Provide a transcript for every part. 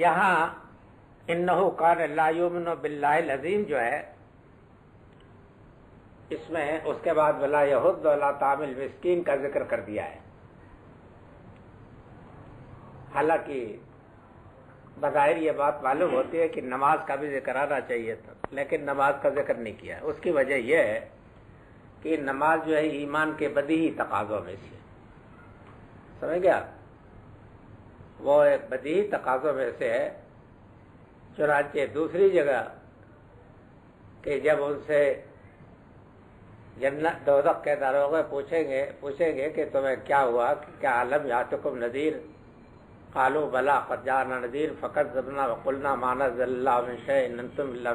یہاں انہو کان لا یؤمن باللہ العظیم جو ہے، اس میں اس کے بعد ولا یحض علی طعام المسکین کا ذکر کر دیا ہے. حالانکہ بظاہر یہ بات معلوم ہوتی ہے کہ نماز کا بھی ذکر آنا چاہیے تھا، لیکن نماز کا ذکر نہیں کیا. اس کی وجہ یہ ہے کہ نماز جو ہے ایمان کے بدیہی تقاضوں میں سے، سمجھ گیا، وہ ایک بدیہی تقاضوں میں سے ہے. چنانچہ دوسری جگہ کہ جب ان سے جنت دوزخ کے داروغے پوچھیں گے کہ تمہیں کیا ہوا، کیا علم یاتکم نذیر، قالوا بلا قد جاءنا نذیر فکذبنا وقلنا ما نزل اللہ من شیء ان انتم الا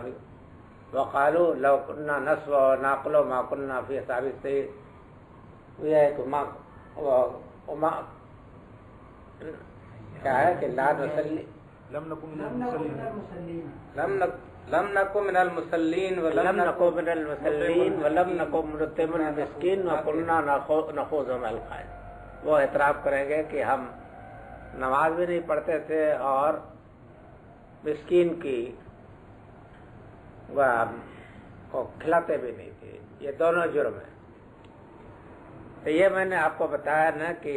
وقالوا لو كنا نسمع ونعقل ما كنا في اصحاب السعیر. یہ ہے کہ کیا ہے کہ لا نصلی لم نکن من المصلین ولم نکن من المصلین ولم نکن نطعم المسکین وکنا نخوض مع الخائضین. وہ اعتراف کریں گے کہ ہم نماز بھی نہیں پڑھتے تھے اور مسکین کی کو کھلاتے بھی نہیں تھے. یہ دونوں جرم ہیں. تو یہ میں نے آپ کو بتایا نا کہ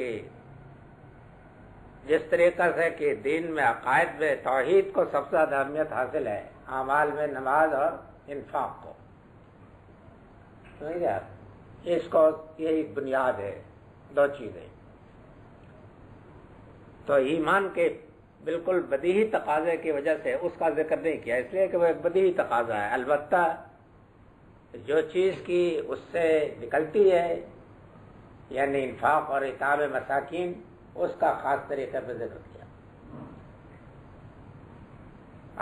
جس طریقہ سے کہ دین میں عقائد میں توحید کو سب سے زیادہ اہمیت حاصل ہے، اعمال میں نماز اور انفاق کو، سمجھ گیا، اس کو یہی بنیاد ہے. دو چیزیں تو ایمان کے بالکل بدیہی تقاضے کی وجہ سے اس کا ذکر نہیں کیا، اس لیے کہ وہ ایک بدیہی تقاضا ہے. البتہ جو چیز کی اس سے نکلتی ہے یعنی انفاق اور اطعام مساکین، اس کا خاص طریقے پہ ذکر کیا.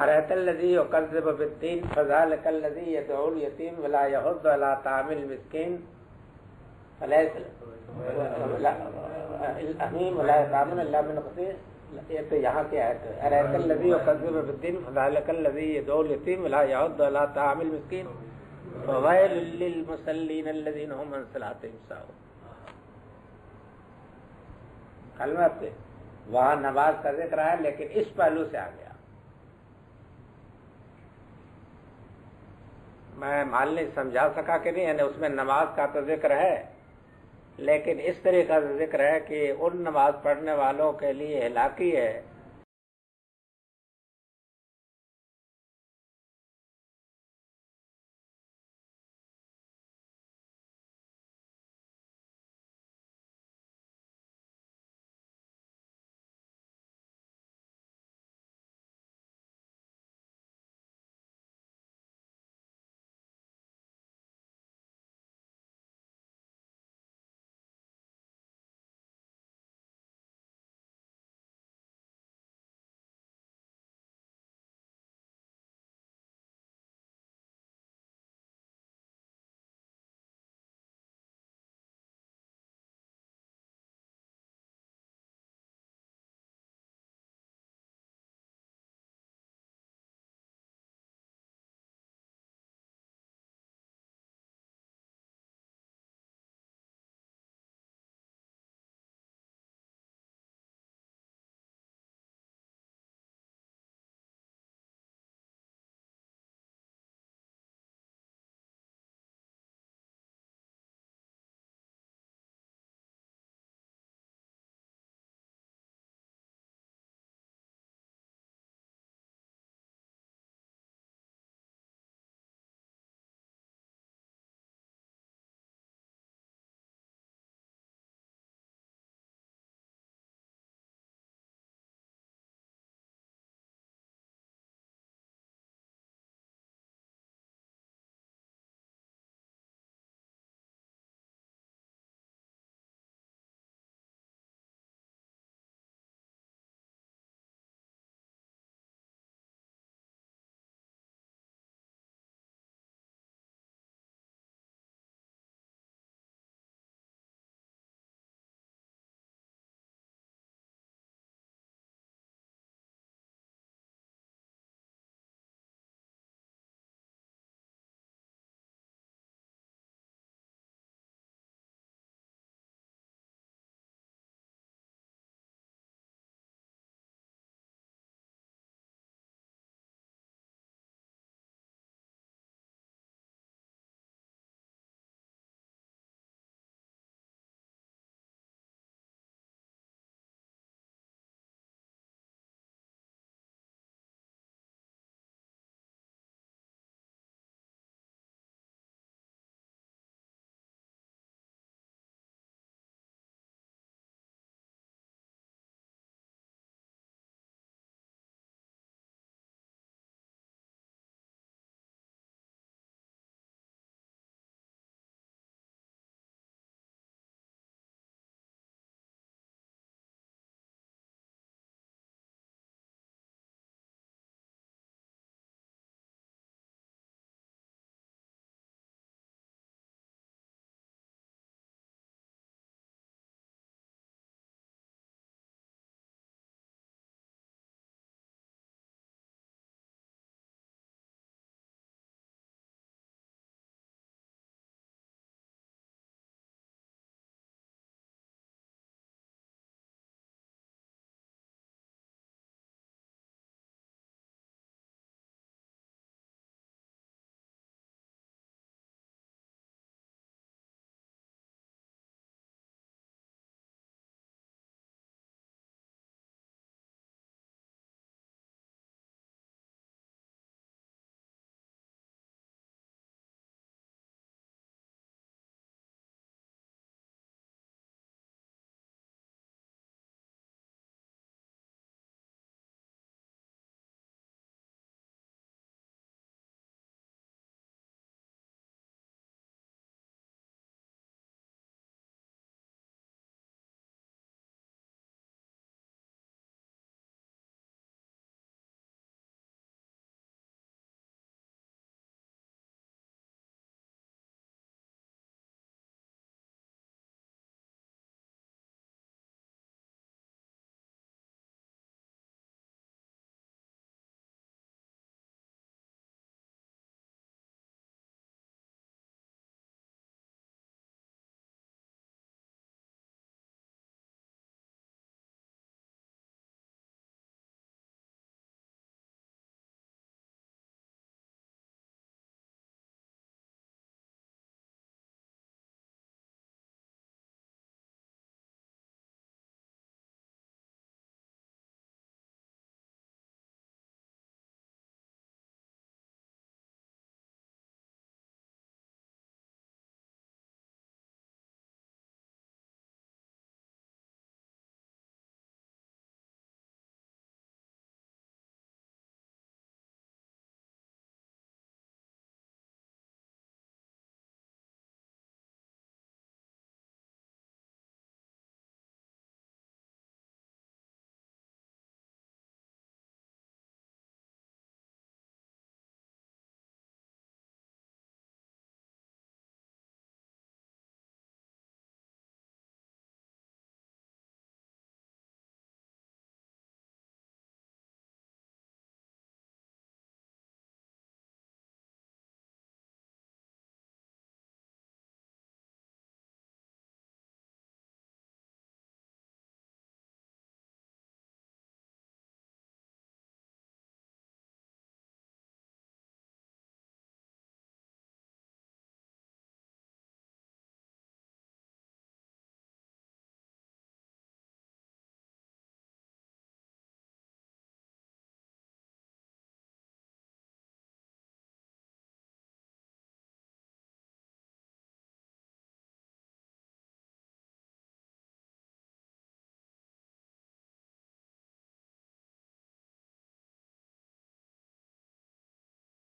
ارأیت الذی یکذب بالدین فذلک الذی یدعو الیتیم ولا یحض علی طعام المسکین فلیس الحمیم ولا یطعم الا من غسیل. یہ تو یہاں کی آیت ہے. ارأیت الذی یکذب بالدین فذلک الذی یدعو الیتیم ولا یحض علی طعام المسکین فویل للمصلین الذین هم عن صلاتهم ساہون. کلمہ پہ وہاں نماز کا ذکر ہے لیکن اس پہلو سے آ گیا. میں مال نہیں سمجھا سکا کہ نہیں، یعنی اس میں نماز کا تو ذکر ہے لیکن اس طریقہ سے ذکر ہے کہ ان نماز پڑھنے والوں کے لیے ہلاکی ہے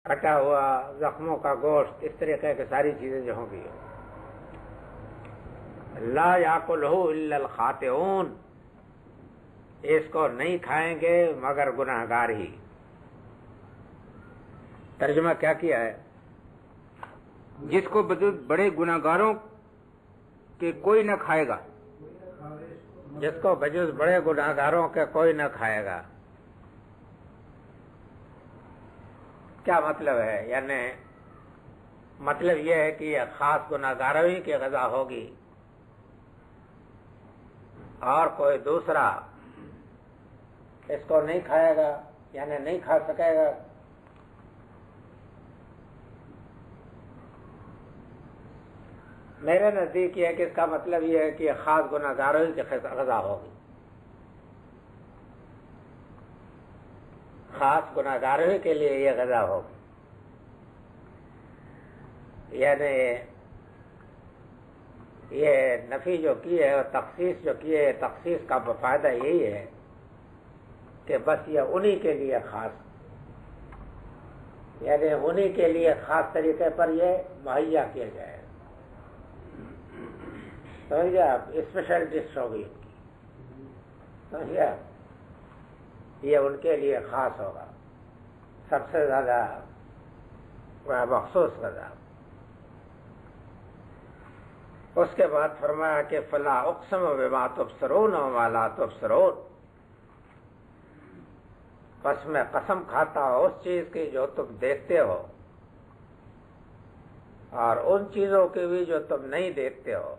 کٹا ہوا زخموں کا گوشت، اس طریقے کی ساری چیزیں جو ہوں گی، لا یاکلہ الا الخاطئون، اس کو نہیں کھائیں گے مگر گناہگار ہی۔ ترجمہ کیا کیا ہے؟ جس کو بڑے گناہگاروں کے کوئی نہ کھائے گا، جس کو بجز بڑے گناہگاروں کے کوئی نہ کھائے گا۔ کیا مطلب ہے؟ یعنی مطلب یہ ہے کہ یہ خاص گناہگاروں ہی کی غذا ہوگی، اور کوئی دوسرا اس کو نہیں کھائے گا، یعنی نہیں کھا سکے گا۔ میرے نزدیک یہ ہے کہ اس کا مطلب یہ ہے کہ خاص گناہگاروں ہی کی غذا ہوگی، خاص گناہگاروں کے لیے یہ غذا ہوگی۔ یعنی یہ نفی جو کی ہے اور تخصیص جو کی ہے، تخصیص کا فائدہ یہی ہے کہ بس یہ انہی کے لیے خاص، یعنی انہی کے لیے خاص طریقے پر یہ مہیا کیا جائے، سمجھے آپ؟ اسپیشل ڈش ہوگی ان کی، سمجھے آپ؟ یہ ان کے لیے خاص ہوگا، سب سے زیادہ مخصوص غذا۔ اس کے بعد فرمایا کہ فلا اقسم بما تبصرون وما لا تبصرون، پس میں قسم کھاتا ہوں اس چیز کی جو تم دیکھتے ہو، اور ان چیزوں کی بھی جو تم نہیں دیکھتے ہو،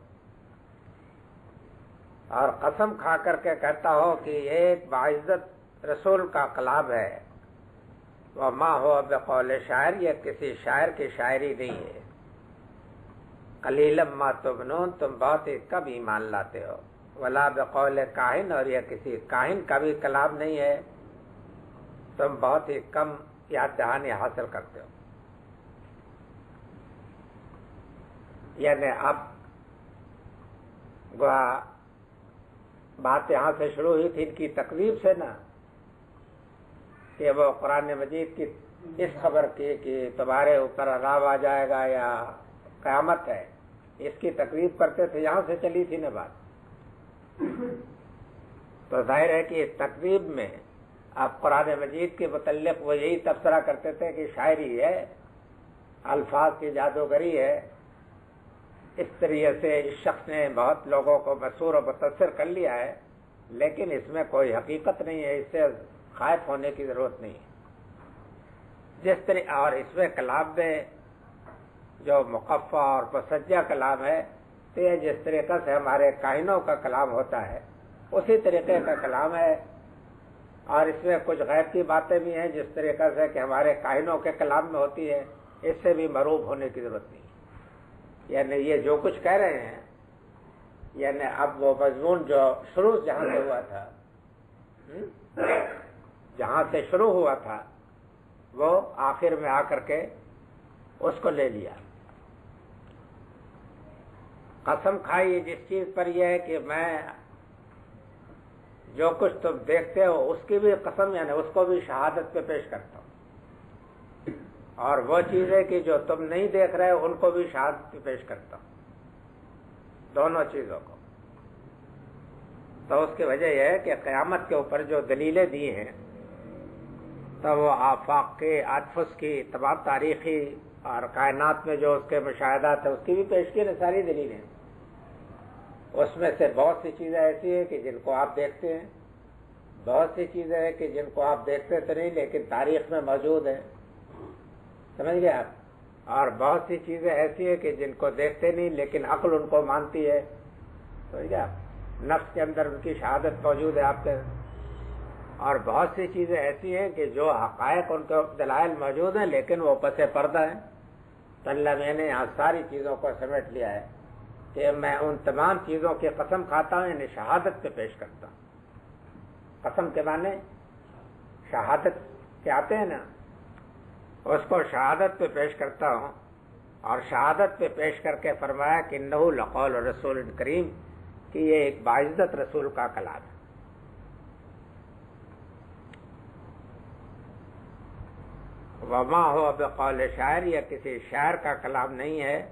اور قسم کھا کر کے کہتا ہو کہ یہ ایک باعزت رسول کا کلام ہے، وما ہوا بقول شاعر، یہ کسی شاعر کی شاعری نہیں ہے، قلیلا ما تؤمنون، تم بہت ہی کم ایمان لاتے ہو، ولا بقول کاہن، اور یہ کسی کاہن کا بھی کلام نہیں ہے، تم بہت ہی کم یاد دہانی حاصل کرتے ہو۔ یعنی اب بات یہاں سے شروع ہوئی تھی ان کی تکذیب سے نا، کہ وہ قرآن مجید کی اس خبر کی کہ تمہارے اوپر عذاب آ جائے گا یا قیامت ہے، اس کی تکذیب کرتے تھے، یہاں سے چلی تھی نا بات۔ تو ظاہر ہے کہ اس تکذیب میں اب قرآن مجید کے متعلق وہ یہی تبصرہ کرتے تھے کہ شاعری ہے، الفاظ کی جادوگری ہے، اس طریقے سے اس شخص نے بہت لوگوں کو مسحور و متاثر کر لیا ہے، لیکن اس میں کوئی حقیقت نہیں ہے، اس سے خائف ہونے کی ضرورت نہیں ہے۔ جس طرح اور اس میں کلام میں جو مقفع اور مسجع کلام ہے، تو یہ جس طریقے سے ہمارے کاہنوں کا کلام ہوتا ہے اسی طریقے کا کلام ہے، اور اس میں کچھ غیر کی باتیں بھی ہیں جس طریقے سے کہ ہمارے کاہنوں کے کلام میں ہوتی ہے، اس سے بھی مروب ہونے کی ضرورت نہیں ہے۔ یعنی یہ جو کچھ کہہ رہے ہیں، یعنی اب وہ مضمون جو شروع جہاں سے ہوا تھا، جہاں سے شروع ہوا تھا، وہ آخر میں آ کر کے اس کو لے لیا۔ قسم کھائی جس چیز پر یہ ہے کہ میں جو کچھ تم دیکھتے ہو اس کی بھی قسم، یعنی اس کو بھی شہادت پہ پیش کرتا ہوں، اور وہ چیزیں کہ جو تم نہیں دیکھ رہے ان کو بھی شہادت پہ پیش کرتا ہوں، دونوں چیزوں کو۔ تو اس کی وجہ یہ ہے کہ قیامت کے اوپر جو دلیلیں دی ہیں، تو وہ آفاق کے اتفس کی تمام تاریخی اور کائنات میں جو اس کے مشاہدات ہیں اس کی بھی پیش کی نا ساری دلیلیں۔ اس میں سے بہت سی چیزیں ایسی ہیں کہ جن کو آپ دیکھتے ہیں، بہت سی چیزیں ہیں کہ جن کو آپ دیکھتے تو نہیں لیکن تاریخ میں موجود ہیں، سمجھ گئے آپ؟ اور بہت سی چیزیں ایسی ہیں کہ جن کو دیکھتے نہیں لیکن عقل ان کو مانتی ہے، سمجھ گئے آپ؟ نفس کے اندر ان کی شہادت موجود ہے آپ کے۔ اور بہت سی چیزیں ایسی ہیں کہ جو حقائق ان کے دلائل موجود ہیں لیکن وہ پس پردہ ہیں۔ تو اللہ میں نے یہاں ساری چیزوں کو سمیٹ لیا ہے کہ میں ان تمام چیزوں کی قسم کھاتا ہوں، یعنی شہادت پہ پیش کرتا ہوں۔ قسم کے معنی شہادت کے آتے ہیں نا، اس کو شہادت پہ پیش کرتا ہوں، اور شہادت پہ پیش کر کے فرمایا کہ انہ لقول رسول کریم، کہ یہ ایک باعزت رسول کا کلام ہے۔ وما ہو بقول شاعر، یا کسی شاعر کا کلام نہیں ہے،